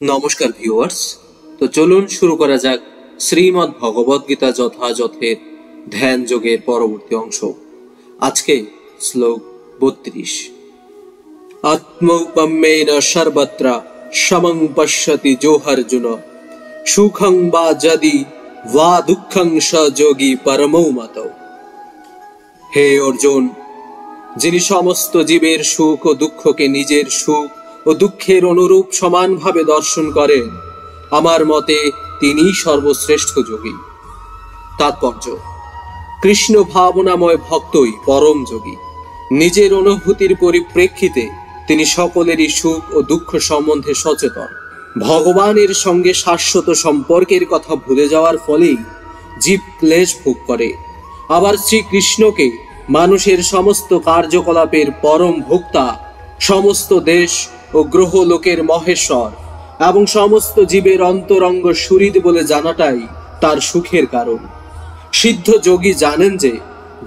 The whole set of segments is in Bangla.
নমস্কার ভিউয়ার্স। তো চলুন শুরু করা যাক শ্রীমদ্ ভগবদ গীতা যথাযথের ধ্যান যোগের পরবর্তী অংশ। আজকে শ্লোক 32। আত্মৌপম্যেন সর্বত্র সমং পশ্যতি যোহার্জুন সুখং বা যদি বা দুঃখং স যোগী পরমৌ মত। হে অর্জুন, যিনি সমস্ত জীবের সুখ ও দুঃখকে নিজের সুখ ও দুঃখের অনুরূপ সমানভাবে দর্শন করেন, আমার মতে তিনিই সর্বশ্রেষ্ঠ যোগী। তাৎপর্য: কৃষ্ণ ভাবনাময় ভক্তই পরম যোগী। নিজের অনুভূতির পরিপ্রেক্ষিতে তিনি সকলেরই সুখ ও দুঃখ সম্বন্ধে সচেতন। ভগবানের সঙ্গে শাশ্বত সম্পর্কের কথা ভুলে যাওয়ার ফলেই জীব ক্লেশ ভোগ করে। আবার শ্রীকৃষ্ণকে মানুষের সমস্ত কার্যকলাপের পরম ভোক্তা, সমস্ত দেশ ও গ্রহ লোকের মহেশ্বর এবং সমস্ত জীবের অন্তরঙ্গ সুহৃদ বলে জানাটাই তার সুখের কারণ। সিদ্ধ যোগী জানেন যে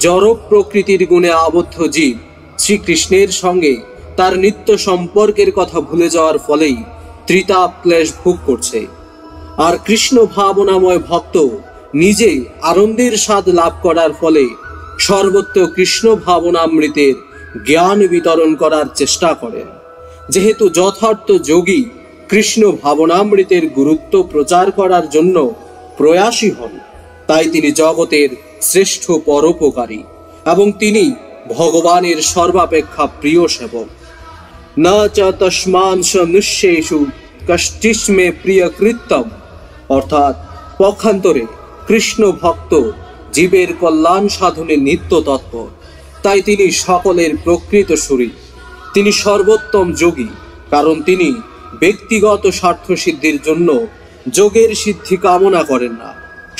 জড় প্রকৃতির গুণে আবদ্ধ জীব শ্রীকৃষ্ণের সঙ্গে তার নিত্য সম্পর্কের কথা ভুলে যাওয়ার ফলেই ত্রিতাপ ক্লেশ ভোগ করছে। আর কৃষ্ণ ভাবনাময় ভক্ত নিজে আনন্দের স্বাদ লাভ করার ফলে সর্বত্র কৃষ্ণ ভাবনামৃতের জ্ঞান বিতরণ করার চেষ্টা করেন। যেহেতু যথার্থ যোগী কৃষ্ণ ভাবনামৃতের গুরুত্ব প্রচার করার জন্য প্রয়াসী হন, তাই তিনি জগতের শ্রেষ্ঠ পরোপকারী এবং তিনি ভগবানের সর্বাপেক্ষা প্রিয় সেবক। না চ তস্মাংশ নিঃশেষু কষ্টিস্মে প্রিয় কৃত্যম। অর্থাৎ পক্ষান্তরে কৃষ্ণ ভক্ত জীবের কল্যাণ সাধনে নিত্য তৎপর, তাই তিনি সকলের প্রকৃত শরীর। তিনি সর্বোত্তম যোগী, কারণ তিনি ব্যক্তিগত স্বার্থ সিদ্ধির জন্য যোগের সিদ্ধি কামনা করেন না,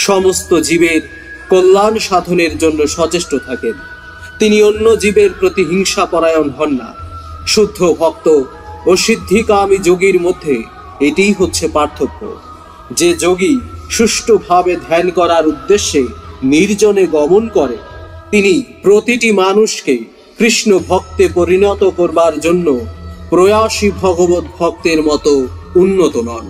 সমস্ত জীবের কল্যাণ সাধনের জন্য সচেষ্ট থাকেন। তিনি অন্য জীবের প্রতি হিংসাপরায়ণ হন না। শুদ্ধ ভক্ত ও সিদ্ধিকামী যোগীর মধ্যে এটিই হচ্ছে পার্থক্য। যে যোগী সুষ্ঠুভাবে ধ্যান করার উদ্দেশ্যে নির্জনে গমন করে, তিনি প্রতিটি মানুষকে কৃষ্ণ ভক্তে পরিণত করবার জন্য প্রয়াসী ভগবত ভক্তের মতো উন্নত নন।